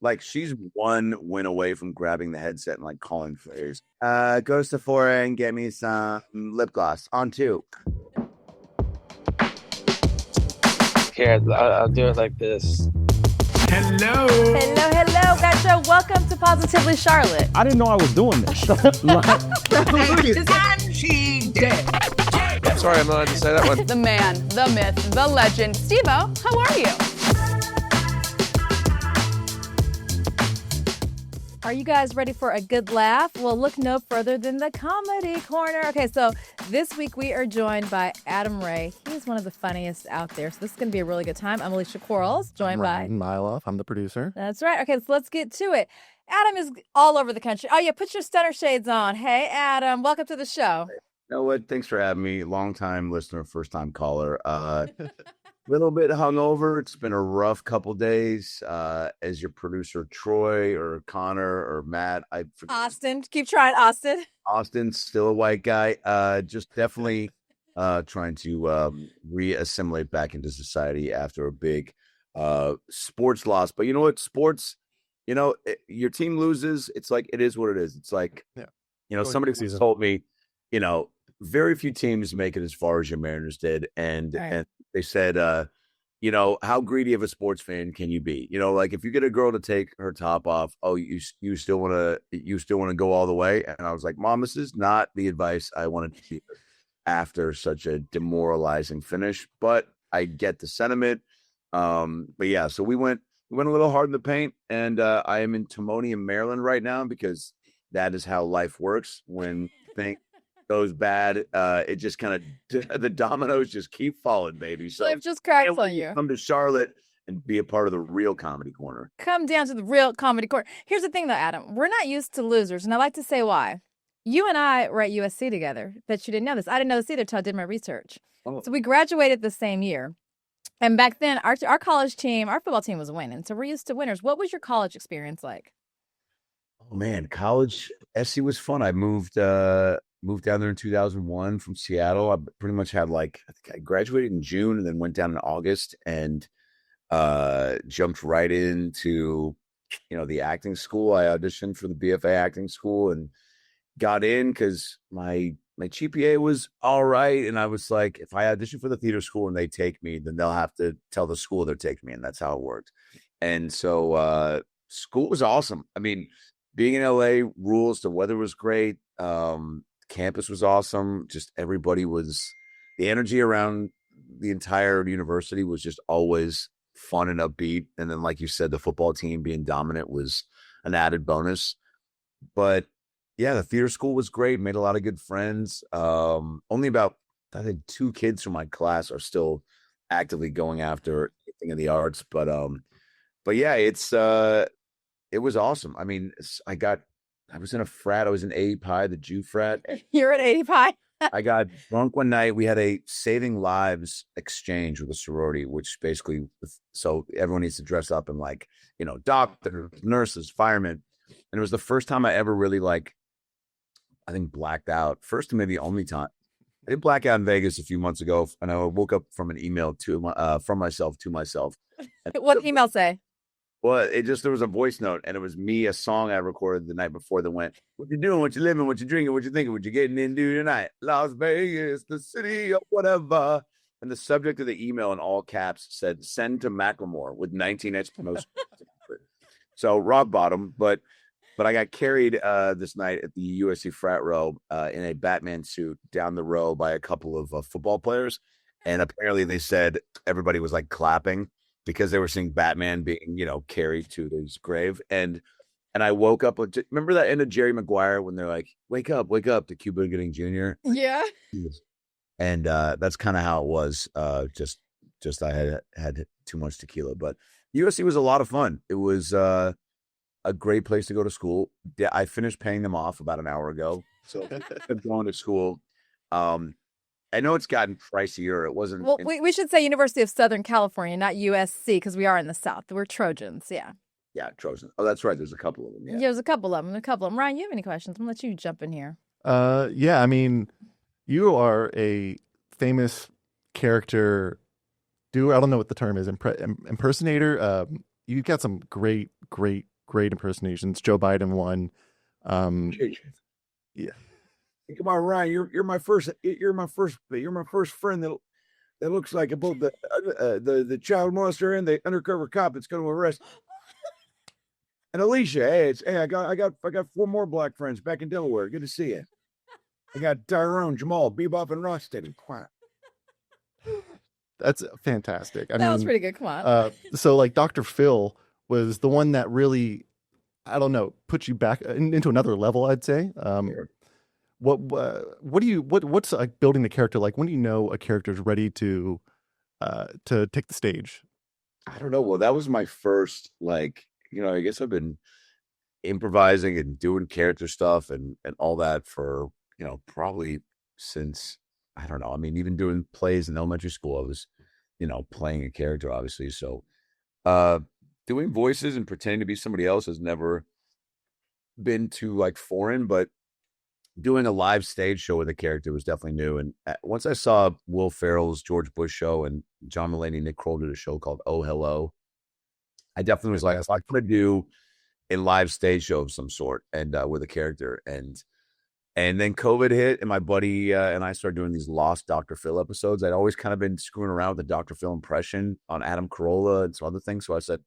Like she's one win away from grabbing the headset and like calling players. Go to Sephora and get me some lip gloss on two. Here, I'll do it like this. Hello. Hello, hello. Gotcha. Welcome to Positively Charlotte. I didn't know I was doing this. And she dead. Sorry, I'm not allowed to say that one. The man, the myth, the legend. Steve-O, how are you? Are you guys ready for a good laugh? Well, look no further than the Comedy Corner. Okay, so this week we are joined by Adam Ray. He's one of the funniest out there, so this is going to be a really good time. I'm Alicia Quarles, joined by Ryan Miloff. I'm the producer. That's right. Okay, so let's get to it. Adam is all over the country. Oh, yeah, put your stunner shades on. Hey, Adam, welcome to the show. You know what? Thanks for having me. Long-time listener, first-time caller. Little bit hungover. It's been a rough couple days. As your producer, Troy or Connor or Matt, Austin, keep trying, Austin. Austin's still a white guy. Just definitely trying to re-assimilate back into society after a big sports loss. But you know what? Sports, your team loses. It's like it is what it is. It's like, somebody once told me, very few teams make it as far as your Mariners did, and they said, how greedy of a sports fan can you be? Like if you get a girl to take her top off, you still want to go all the way. And I was like, Mom, this is not the advice I wanted to hear after such a demoralizing finish. But I get the sentiment. But yeah, so we went a little hard in the paint, and I am in Timonium, Maryland right now because that is how life works when things goes bad. It just kind of the dominoes just keep falling, baby. So Life just cracks on you. Come to Charlotte and be a part of the real Comedy Corner. Come down to the real Comedy Corner. Here's the thing, though, Adam. We're not used to losers, and I like to say why. You and I were at USC together. Bet you didn't know this. I didn't know this either until I did my research. Oh. So we graduated the same year. And back then, our college team, our football team was winning. So we're used to winners. What was your college experience like? Oh, man. College, SC was fun. I moved down there in 2001 from Seattle. I pretty much had I think I graduated in June and then went down in August and jumped right into, the acting school. I auditioned for the BFA acting school and got in because my GPA was all right. And I was like, if I audition for the theater school and they take me, then they'll have to tell the school they're taking me. And that's how it worked. And so school was awesome. I mean, being in LA rules. The weather was great. Campus was awesome. Just the energy around the entire university was just always fun and upbeat. And then, like you said, the football team being dominant was an added bonus. But yeah, the theater school was great. Made a lot of good friends. Only about, I think, 2 kids from my class are still actively going after anything in the arts. But yeah, it was awesome. I mean, I was in a frat. I was in A Pi, the Jew frat. You're at 80 Pi. I got drunk one night. We had a Saving Lives exchange with a sorority, which basically, so everyone needs to dress up in doctors, nurses, firemen. And it was the first time I ever really I think blacked out. First and maybe only time. I did black out in Vegas a few months ago, and I woke up from an email from myself to myself. What email say? Well, there was a voice note, and it was me, a song I recorded the night before that went, what you doing, what you living, what you drinking, what you thinking, what you getting into tonight? Las Vegas, the city of whatever. And the subject of the email in all caps said, send to Macklemore with 19 exclamation points. So rock bottom, but I got carried this night at the USC frat row in a Batman suit down the row by a couple of football players. And apparently they said everybody was clapping because they were seeing Batman being, carried to his grave. And I woke up. Remember that end of Jerry Maguire when they're like, wake up to Cuba Gooding Jr.? Yeah. And that's kind of how it was. Just I had too much tequila. But USC was a lot of fun. It was a great place to go to school. I finished paying them off about an hour ago. So I'm going to school. I know it's gotten pricier. It wasn't. Well, we should say University of Southern California, not USC, because we are in the South. We're Trojans, yeah. Yeah, Trojans. Oh, that's right. There's a couple of them. Yeah, there's a couple of them. Ryan, you have any questions? I'm going to let you jump in here. Yeah, I mean, you are a famous character. I don't know what the term is. Impersonator. you got some great impersonations. Joe Biden one. Yeah. Hey, come on, Ryan. You're my first friend that looks like both the child molester and the undercover cop that's going to arrest. And Alicia, I got 4 more black friends back in Delaware. Good to see you. I got Tyrone, Jamal, Bebop, and Rocksteady. Quiet. That's fantastic. That was pretty good. Come on. So like Dr. Phil was the one that really, I don't know, put you back into another level, I'd say. Sure. What's like building the character like? When do you know a character's ready to take the stage? I don't know. Well, that was my first, I guess I've been improvising and doing character stuff and all that for, probably since, I don't know. I mean, even doing plays in elementary school, I was, playing a character, obviously. So doing voices and pretending to be somebody else has never been too foreign, but doing a live stage show with a character was definitely new. And once I saw Will Ferrell's George Bush show and John Mulaney, Nick Kroll did a show called Oh Hello, I definitely was like, I want to do a live stage show of some sort and with a character. And then COVID hit, and my buddy and I started doing these Lost Dr. Phil episodes. I'd always kind of been screwing around with the Dr. Phil impression on Adam Carolla and some other things. So I said,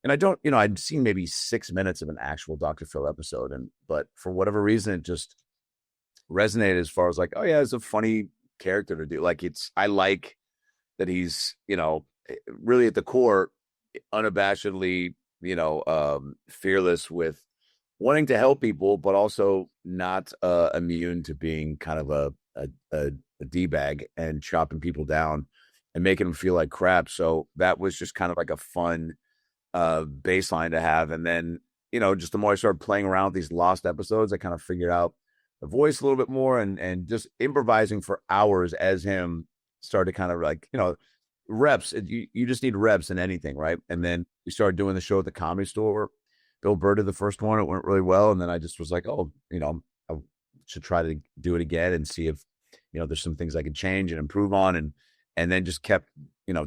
and I don't, I'd seen maybe 6 minutes of an actual Dr. Phil episode. But for whatever reason, it just resonated as far as like, oh yeah, it's a funny character to do. I like that he's, really at the core, unabashedly, fearless with wanting to help people, but also not immune to being kind of a D-bag and chopping people down and making them feel like crap. So that was just kind of like a fun baseline to have. And then, just the more I started playing around with these Lost episodes, I kind of figured out the voice a little bit more and just improvising for hours as him started kind of reps. You just need reps in anything, right? And then we started doing the show at the Comedy Store. Bill Burr did the first one. It went really well. And then I just was like, oh, I should try to do it again and see if, there's some things I could change and improve on. And then just kept,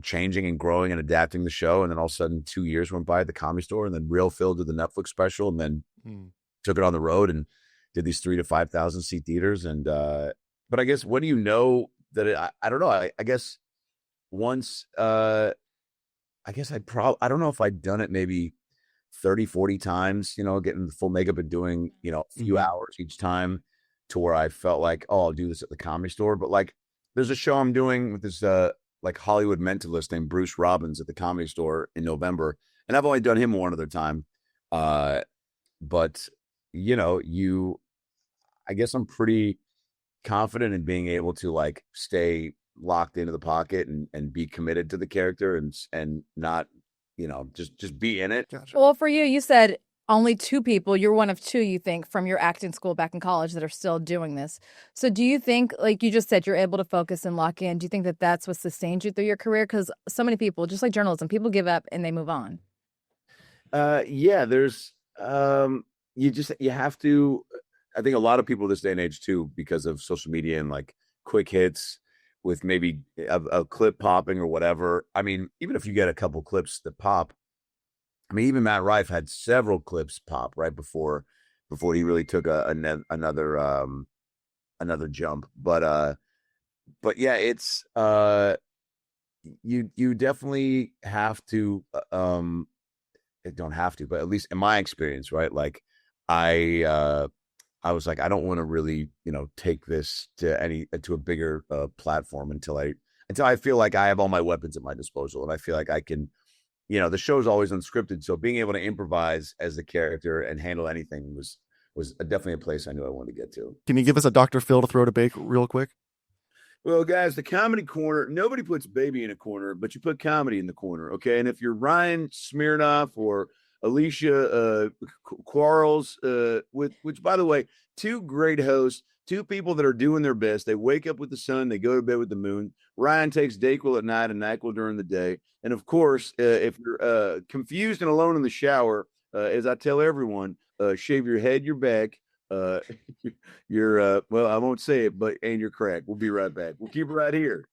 changing and growing and adapting the show. And then all of a sudden 2 years went by at the Comedy Store, and then Real Phil did the Netflix special, and then took it on the road and did these 3,000 to 5,000 seat theaters. And, but I guess, when do you know that I don't know. I guess once, I don't know if I'd done it maybe 30, 40 times, getting the full makeup and doing, a few hours each time to where I felt like, oh, I'll do this at the Comedy Store. But there's a show I'm doing with this, Hollywood mentalist named Bruce Robbins at the Comedy Store in November. And I've only done him one other time. But, I guess I'm pretty confident in being able to stay locked into the pocket and be committed to the character and not, just be in it. Gotcha. Well, for you said only 2 people. You're one of 2, you think, from your acting school back in college that are still doing this. So do you think, like you just said, you're able to focus and lock in? Do you think that that's what sustains you through your career? Because so many people, just like journalism, people give up and they move on. Yeah, there's, you have to, I think a lot of people this day and age too, because of social media and quick hits with maybe a clip popping or whatever. I mean, even if you get a couple clips that pop, I mean, even Matt Rife had several clips pop right before he really took another jump. But yeah, it's you definitely have to don't have to, but at least in my experience, right? I was like, I don't want to really, take this to a bigger platform until I feel like I have all my weapons at my disposal, and I feel like I can, the show's always unscripted, so being able to improvise as the character and handle anything was definitely a place I knew I wanted to get to. Can you give us a Dr. Phil to throw to bake real quick? Well, guys, the comedy corner, nobody puts baby in a corner, but you put comedy in the corner, okay? And if you're Ryan Smirnoff or Alicia Quarles, which, by the way, 2 great hosts, 2 people that are doing their best. They wake up with the sun, they go to bed with the moon. Ryan takes Dayquil at night and NyQuil during the day. And of course, if you're confused and alone in the shower, as I tell everyone, shave your head, your back, well, I won't say it, but and your crack. We'll be right back. We'll keep it right here.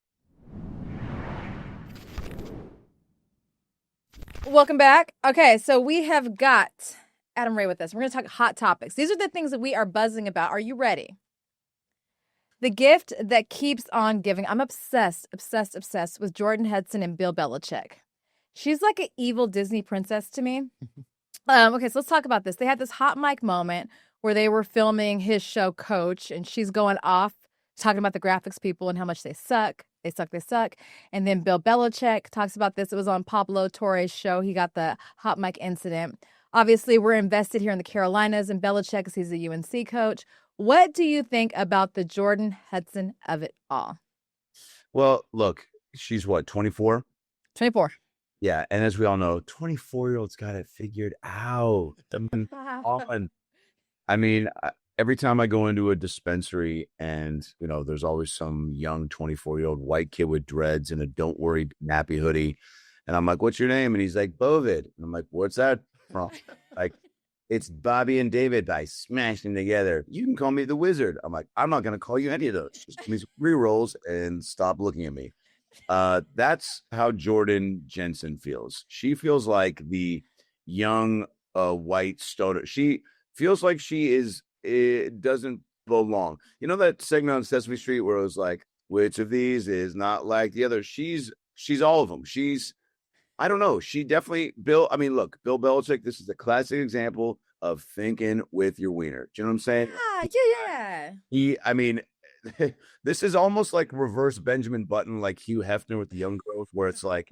Welcome back. Okay, so we have got Adam Ray with us. We're going to talk hot topics. These are the things that we are buzzing about. Are you ready? The gift that keeps on giving. I'm obsessed with Jordan Hudson and Bill Belichick. She's like an evil Disney princess to me. Okay, so let's talk about this. They had this hot mic moment where they were filming his show Coach, and she's going off talking about the graphics people and how much they suck. They suck. And then Bill Belichick talks about this. It was on Pablo Torre's show. He got the hot mic incident. Obviously, we're invested here in the Carolinas and Belichick because he's a UNC coach. What do you think about the Jordan Hudson of it all? Well, look, she's what, 24? 24. Yeah, and as we all know, 24-year-olds got it figured out. Often, I mean, every time I go into a dispensary and, there's always some young 24-year-old white kid with dreads and a don't worry nappy hoodie. And I'm like, what's your name? And he's like, Bovid. And I'm like, what's that from? Like, it's Bobby and David by smashing together. You can call me the Wizard. I'm like, I'm not going to call you any of those. Just give me some re-rolls and stop looking at me. That's how Jordan Jensen feels. She feels like the young white stoner. She feels like it doesn't belong. You know that segment on Sesame Street where it was like, which of these is not like the other? She's all of them. I don't know. She definitely, Bill Belichick, this is a classic example of thinking with your wiener. Do you know what I'm saying? Yeah. This is almost like reverse Benjamin Button, like Hugh Hefner with the young girls, where it's like,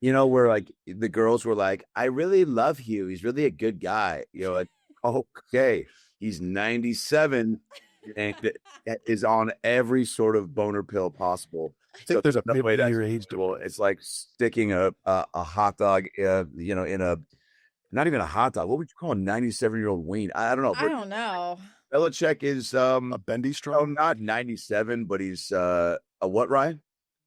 where like the girls were like, I really love Hugh. He's really a good guy. Like, okay, he's 97 and is on every sort of boner pill possible. I think there's a way that age. It's like sticking a hot dog, in a, not even a hot dog. What would you call a 97-year-old ween? I don't know. I don't know. Belichick is a bendy straw. Oh, not 97, but he's a what, Ryan?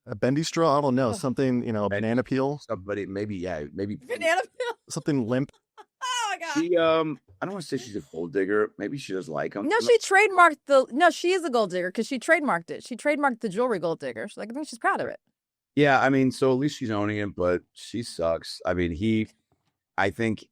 A bendy straw. I don't know. Something, a banana peel. Somebody, maybe Banana peel. Something limp. Oh my God. She I don't want to say she's a gold digger. Maybe she does like him. No, she trademarked No, she is a gold digger because she trademarked it. She trademarked the jewelry gold digger. I think she's proud of it. Yeah, so at least she's owning it, but she sucks. I think,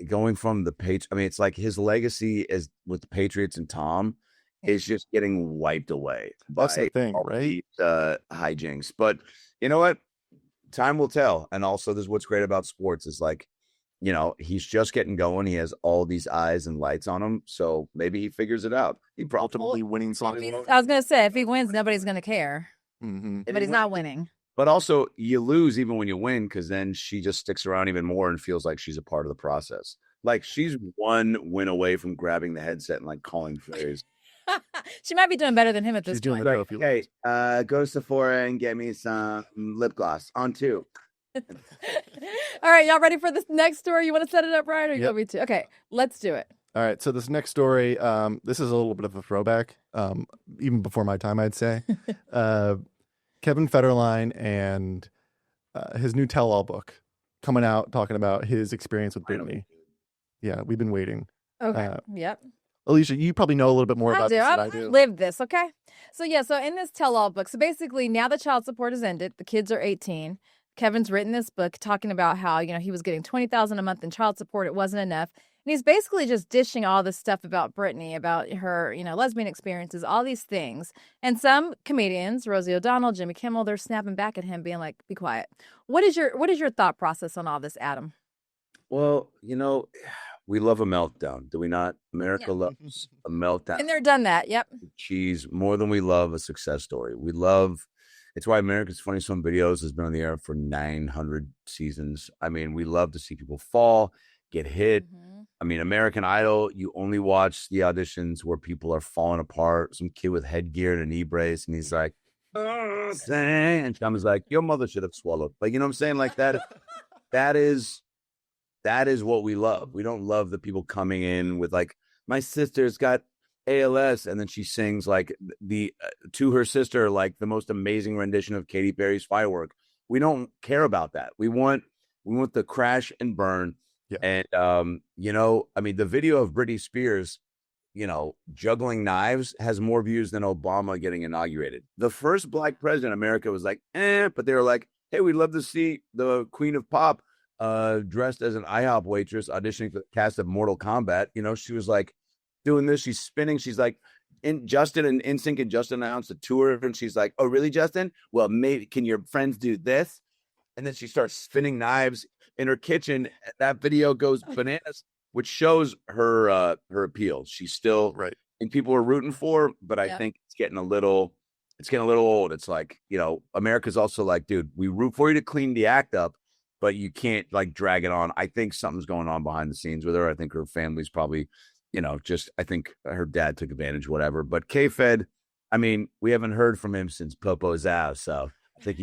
going from the Patriots, it's like his legacy is with the Patriots and Tom is just getting wiped away. That's the thing, right? These, hijinks. But you know what? Time will tell. And also, this is what's great about sports is like, he's just getting going. He has all these eyes and lights on him. So maybe he figures it out. He probably winning something. I was going to say, if he wins, nobody's going to care. Mm-hmm. But he's not winning. But also, you lose even when you win because then she just sticks around even more and feels like she's a part of the process. Like she's one win away from grabbing the headset and like calling plays. She might be doing better than him at this point. Like, hey, go to Sephora and get me some lip gloss on 2. All right, y'all ready for this next story? You want to set it up, Ryan, or you want me to? Okay, let's do it. All right, so this next story, this is a little bit of a throwback, even before my time, I'd say. Kevin Federline and his new tell-all book coming out, talking about his experience with Britney. Yeah, we've been waiting. Okay, yep. Alicia, you probably know a little bit more about this than I do. I've lived this, okay? So in this tell-all book, so basically now the child support has ended. The kids are 18. Kevin's written this book talking about how, he was getting $20,000 a month in child support. It wasn't enough. And he's basically just dishing all this stuff about Britney, about her, lesbian experiences, all these things. And some comedians, Rosie O'Donnell, Jimmy Kimmel, they're snapping back at him, being like, be quiet. What is your thought process on all this, Adam? Well, we love a meltdown, do we not? America loves a meltdown. And they're done that, yep. Cheese more than we love a success story. It's why America's Funniest Home Videos has been on the air for 900 seasons. We love to see people fall, get hit. Mm-hmm. American Idol, you only watch the auditions where people are falling apart. Some kid with headgear and a knee brace, and he's like, oh, and Chum like, your mother should have swallowed. Like, you know what I'm saying? Like that. That is what we love. We don't love the people coming in with like, my sister's got ALS, and then she sings like to her sister like the most amazing rendition of Katy Perry's Firework. We don't care about that. We want the crash and burn. Yeah. And the video of Britney Spears, juggling knives has more views than Obama getting inaugurated. The first black president in America was like, but they were like, hey, we'd love to see the Queen of Pop dressed as an IHOP waitress auditioning for the cast of Mortal Kombat. You know, she was like doing this. She's spinning. She's like, Justin and NSYNC and Justin announced a tour, and she's like, "Oh, really, Justin? Well, maybe can your friends do this?" And then she starts spinning knives in her kitchen. That video goes bananas, which shows her appeal. She's still Right. and people are rooting for her, but I think it's getting a little old. It's like, you know, America's also like, dude, we root for you to clean the act up, but you can't like drag it on. I think something's going on behind the scenes with her. I think her family's probably, you know, just I think her dad took advantage, whatever. But K-Fed, I mean, we haven't heard from him since Popo Zao, so I think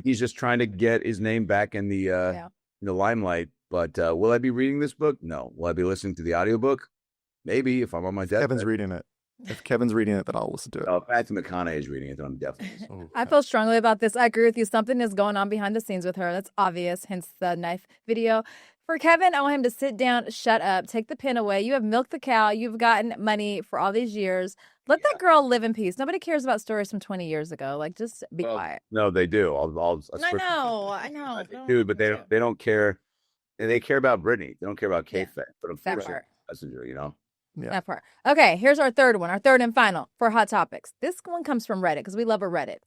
he's just trying to get his name back in the limelight. But will I be reading this book? No. Will I be listening to the audiobook? Maybe if I'm on my deathbed. Kevin's reading it. If Kevin's reading it, then I'll listen to it. Oh, if Matthew McConaughey is reading it, then I'm definitely. I feel strongly about this. I agree with you. Something is going on behind the scenes with her. That's obvious, hence the knife video. For Kevin, I want him to sit down, shut up, take the pen away. You have milked the cow. You've gotten money for all these years. Let that girl live in peace. Nobody cares about stories from 20 years ago. Like, just be quiet. No, they do. I know. Dude, but they don't care. And they care about Britney. They don't care about K-Fed. But I'm That sure part. messenger, you know. Yeah. That part. Okay, here's our third one, our third and final for Hot Topics. This one comes from Reddit because we love a Reddit.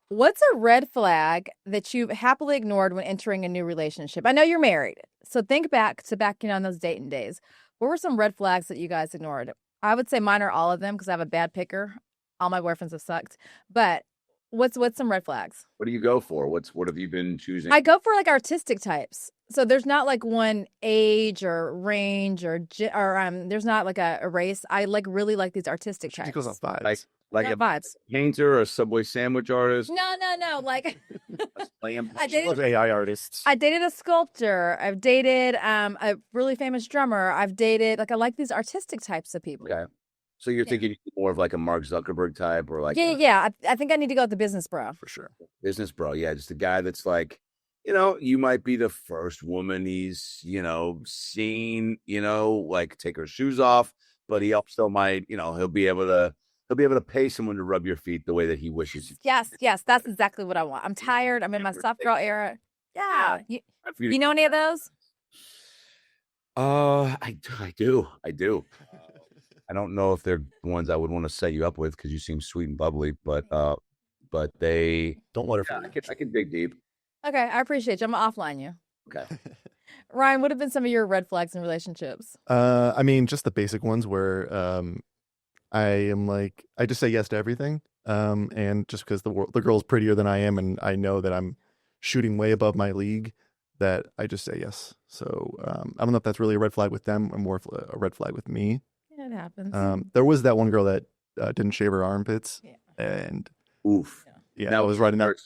What's a red flag that you've happily ignored when entering a new relationship? I know you're married, so think back on those dating days. What were some red flags that you guys ignored? I would say mine are all of them because I have a bad picker. All my boyfriends have sucked. But what's some red flags? What do you go for? What have you been choosing? I go for like artistic types. So there's not like one age or range or there's not like a race. I really like these artistic types. She goes off vibes. Like Not a vibes. painter or a Subway sandwich artist. No. Like A slam. I She loves dated AI artists. I dated a sculptor. I've dated a really famous drummer. I've dated I like these artistic types of people. Okay. So you're thinking more of like a Mark Zuckerberg type or like Yeah. I think I need to go with the business bro. For sure. business bro. Yeah, just a guy that's like, you know, you might be the first woman he's, you know, seen, you know, like take her shoes off, but he also might, you know, he'll be able to pay someone to rub your feet the way that he wishes. Yes, that's exactly what I want. I'm tired. I'm in my soft girl era. Yeah. You know any of those? I do. I don't know if they're the ones I would want to set you up with because you seem sweet and bubbly, but they Don't let her yeah, forget. I can dig deep. Okay, I appreciate you. I'm gonna offline you. Okay. Ryan, what have been some of your red flags in relationships? I mean, just the basic ones where I am like, I just say yes to everything. And just because the girl's prettier than I am, and I know that I'm shooting way above my league, that I just say yes. So I don't know if that's really a red flag with them or more a red flag with me. Yeah, it happens. There was that one girl that didn't shave her armpits, and Oof. yeah, Now, I was writing that.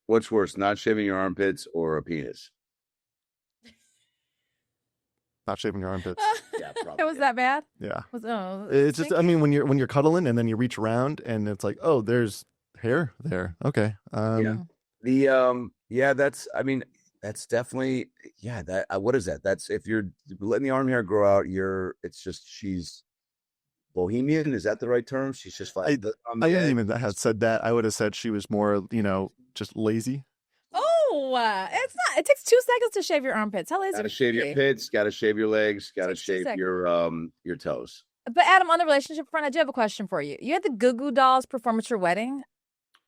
What's worse, not shaving your armpits or a penis? Not shaving your armpits. Yeah, It probably. was that bad? Yeah, Oh, it's just. I mean, when you're cuddling and then you reach around and it's like, oh, there's hair there. Okay. That's. I mean, that's definitely. Yeah. That. What is that? That's if you're letting the arm hair grow out. It's just she's bohemian. Is that the right term? She's just like. I didn't even have said that. I would have said she was more, just lazy. it's not. It takes 2 seconds to shave your armpits. How lazy? Got to shave your pits. Got to shave your legs. Got to 60 shave seconds. your toes. But Adam, on the relationship front, I do have a question for you. You had the Goo Goo Dolls perform at your wedding.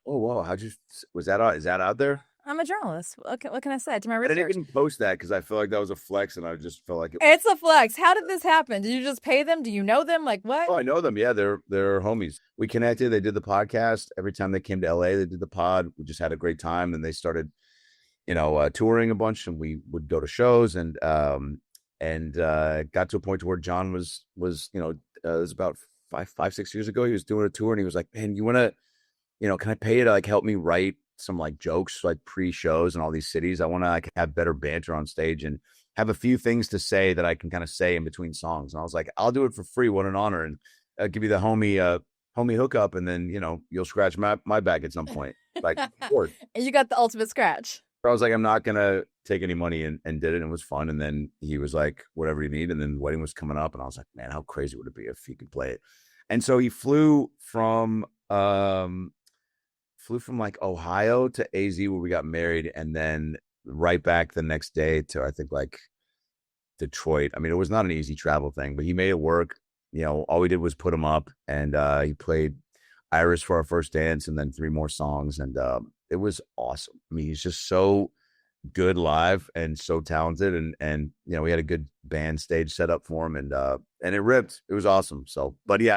Oh, whoa! Was that out? Is that out there? I'm a journalist. What can I say? I did my I research. didn't even post that because I feel like that was a flex, and I just felt like it. It's a flex. How did this happen? Did you just pay them? Do you know them? Like what? Oh, I know them. Yeah, they're homies. We connected. They did the podcast. Every time they came to LA, they did the pod. We just had a great time. And they started, touring a bunch, and we would go to shows and got to a point where John was it was about 5-6 years ago. He was doing a tour, and he was like, "Man, you want to, can I pay you to like help me write some like jokes like pre-shows in all these cities? I want to like have better banter on stage and have a few things to say that I can kind of say in between songs." And I was like, "I'll do it for free. What an honor. And I'll give you the homie hookup. And then, you'll scratch my back at some point." Like, of course. And you got the ultimate scratch. I was like, I'm not going to take any money and did it. And it was fun. And then he was like, whatever you need. And then the wedding was coming up. And I was like, man, how crazy would it be if he could play it? And so he flew from like Ohio to AZ where we got married. And then right back the next day to, I think, like Detroit. I mean, it was not an easy travel thing, but he made it work. All we did was put him up, and he played Iris for our first dance and then 3 more songs. And it was awesome. I mean, he's just so good live and so talented. And we had a good band stage set up for him, and it ripped. It was awesome. So, but yeah,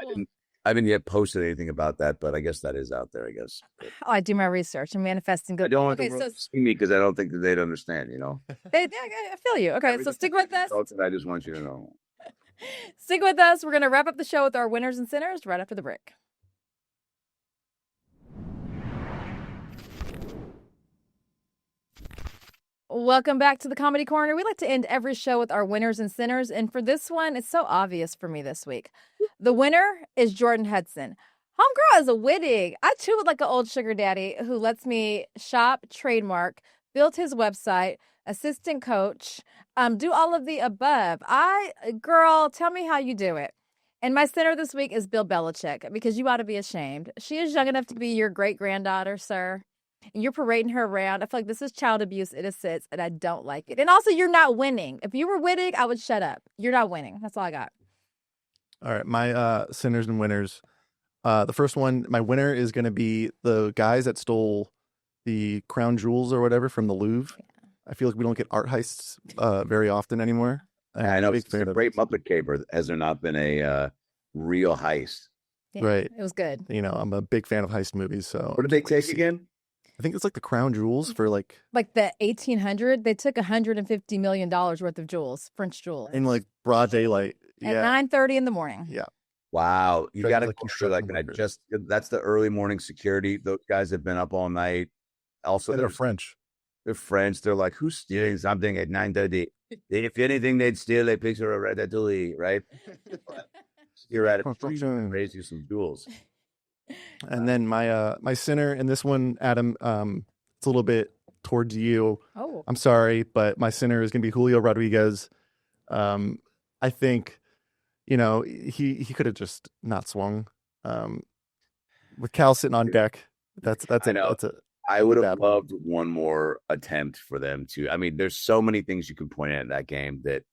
I haven't yet posted anything about that, but I guess that is out there, I guess. Oh, I do my research. I'm manifesting good. I don't want to see me because I don't think that they'd understand, I feel you. Okay, so stick with us. I just want you to know. Stick with us. We're going to wrap up the show with our winners and sinners right after the break. Welcome back to the Comedy Corner. We like to end every show with our winners and sinners. And for this one, it's so obvious for me this week. The winner is Jordan Hudson. Homegirl is a witty. I too would like an old sugar daddy who lets me shop, trademark, build his website, assistant coach, do all of the above. Girl, tell me how you do it. And my sinner this week is Bill Belichick, because you ought to be ashamed. She is young enough to be your great-granddaughter, sir. And you're parading her around. I feel like this is child abuse. It assists, and I don't like it. And also, you're not winning. If you were winning, I would shut up. You're not winning. That's all I got. All right, my sinners and winners. The first one, my winner is going to be the guys that stole the crown jewels or whatever from the Louvre. Yeah. I feel like we don't get art heists very often anymore. I know. It's a great Muppet caper. Has there not been a real heist? Yeah, right. It was good. I'm a big fan of heist movies. So what did they take again? I think it's like the crown jewels for like the 1800. They took $150 million worth of jewels, French jewels, in like broad daylight at 9:30 in the morning. Yeah. Wow, you got to that's the early morning security. Those guys have been up all night. Also, they're French. They're French. They're like, who's stealing something at 9:30? If anything, they'd steal a picture of Ratatouille, right? You're at it. Raise you some jewels. And then my sinner in this one, Adam, it's a little bit towards you. Oh, I'm sorry, but my sinner is going to be Julio Rodriguez. I think, he could have just not swung. With Cal sitting on deck, I would have loved one more attempt for them to. I mean, there's so many things you can point at in that game that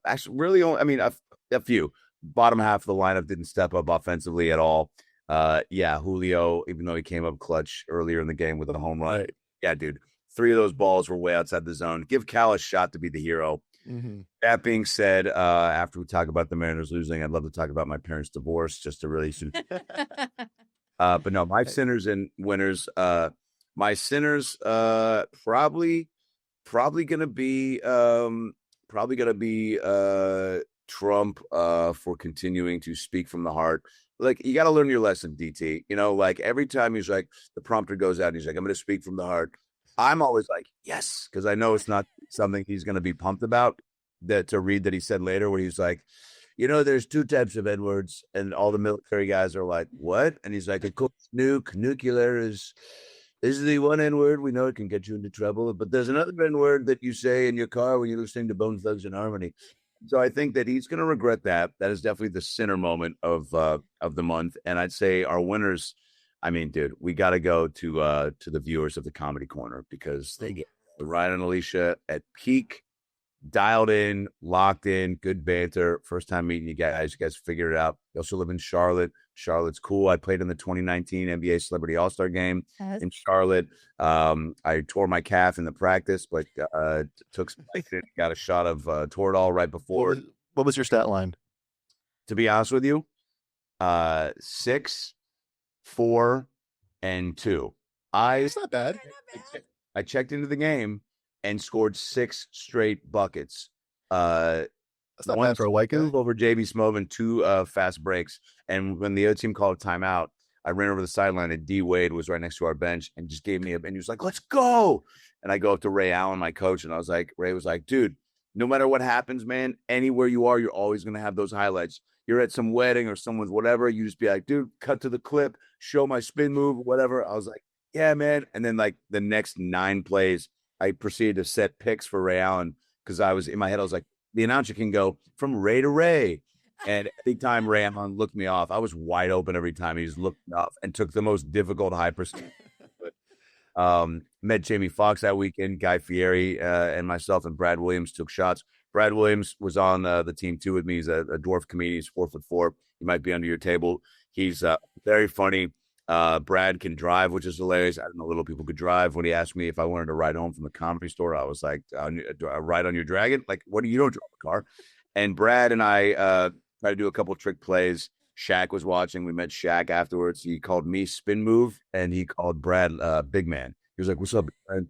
actually really only. I mean, a few. Bottom half of the lineup didn't step up offensively at all. Julio, even though he came up clutch earlier in the game with a home run. Right. Yeah, dude. 3 of those balls were way outside the zone. Give Cal a shot to be the hero. Mm-hmm. That being said, after we talk about the Mariners losing, I'd love to talk about my parents' divorce just to really but no, my sinners and winners. My sinners probably gonna be Trump for continuing to speak from the heart. Like, you got to learn your lesson, DT. Like every time he's like, the prompter goes out and he's like, I'm going to speak from the heart. I'm always like, yes, because I know it's not something he's going to be pumped about. To read that he said later, where he's like, there's 2 types of N-words, and all the military guys are like, what? And he's like, of course, nuclear is the one N-word. We know it can get you into trouble, but there's another N-word that you say in your car when you're listening to Bone Thugs-n-Harmony. So I think that he's going to regret that. That is definitely the sinner moment of the month. And I'd say our winners. I mean, dude, we got to go to the viewers of the Comedy Corner, because they get Ryan and Alicia at peak, dialed in, locked in, good banter. First time meeting you guys. You guys figured it out. You also live in Charlotte. Charlotte's cool. I played in the 2019 NBA Celebrity All-Star Game in Charlotte. I tore my calf in the practice, but took some got a shot of Toradol right before. What was your stat line? To be honest with you, 6, 4, and 2. It's not bad. I checked into the game and scored 6 straight buckets. That's not bad for a white guy. Over JB Smoven, 2 fast breaks. And when the other team called a timeout, I ran over the sideline, and D Wade was right next to our bench and just gave me and he was like, let's go. And I go up to Ray Allen, my coach, and Ray was like, dude, no matter what happens, man, anywhere you are, you're always going to have those highlights. You're at some wedding or someone's whatever, you just be like, dude, cut to the clip, show my spin move, whatever. I was like, yeah, man. And then like the next 9 plays, I proceeded to set picks for Ray Allen, because I was in my head, I was like, the announcer can go from Ray to Ray. And every time Ray Allen looked me off, I was wide open every time. He just looked me off and took the most difficult high percent. But Met Jamie Foxx that weekend. Guy Fieri and myself and Brad Williams took shots. Brad Williams was on the team too with me. He's a dwarf comedian. He's 4'4". He might be under your table. He's very funny. Brad can drive, which is hilarious. I didn't know little people could drive. When he asked me if I wanted to ride home from the Comedy Store, I was like, do I ride on your Dragon? Like, what do you don't drive a car? And Brad and I tried to do a couple trick plays. Shaq was watching. We met Shaq afterwards. He called me Spin Move, and he called Brad Big Man. He was like, "What's up, Brad?" And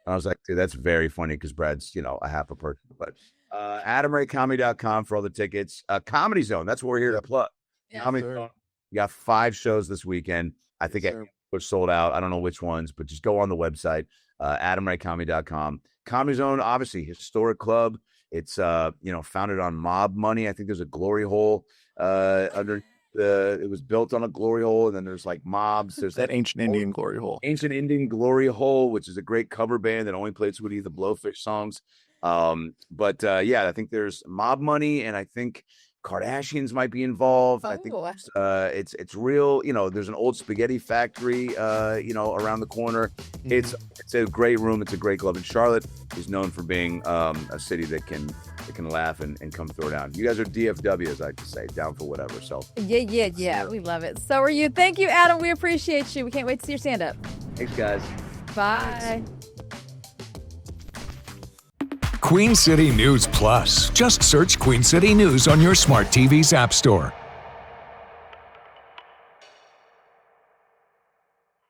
I was like, "Dude, that's very funny because Brad's, a half a person." But AdamRayComedy.com for all the tickets. Comedy Zone, that's what we're here to plug. Yeah. Comedy Zone. We got 5 shows this weekend. I think we're sold out. I don't know which ones, but just go on the website, AdamRayComedy.com. Comedy Zone, obviously, historic club. It's founded on mob money. I think there's a glory hole under it was built on a glory hole, and then there's like mobs. There's that ancient Indian glory hole. Ancient Indian Glory Hole, which is a great cover band that only played Sweetie the Blowfish songs. But I think there's mob money, and I think Kardashians might be involved. I think it's real. There's an old spaghetti factory around the corner. It's a great room. It's a great club. And Charlotte is known for being a city that can laugh and come throw down. You guys are DFW, as I like to say, down for whatever. So yeah, we love it. So are you. Thank you, Adam. We appreciate you. We can't wait to see your stand-up. Thanks, guys. Bye. Queen City News Plus. Just search Queen City News on your smart TV's app store.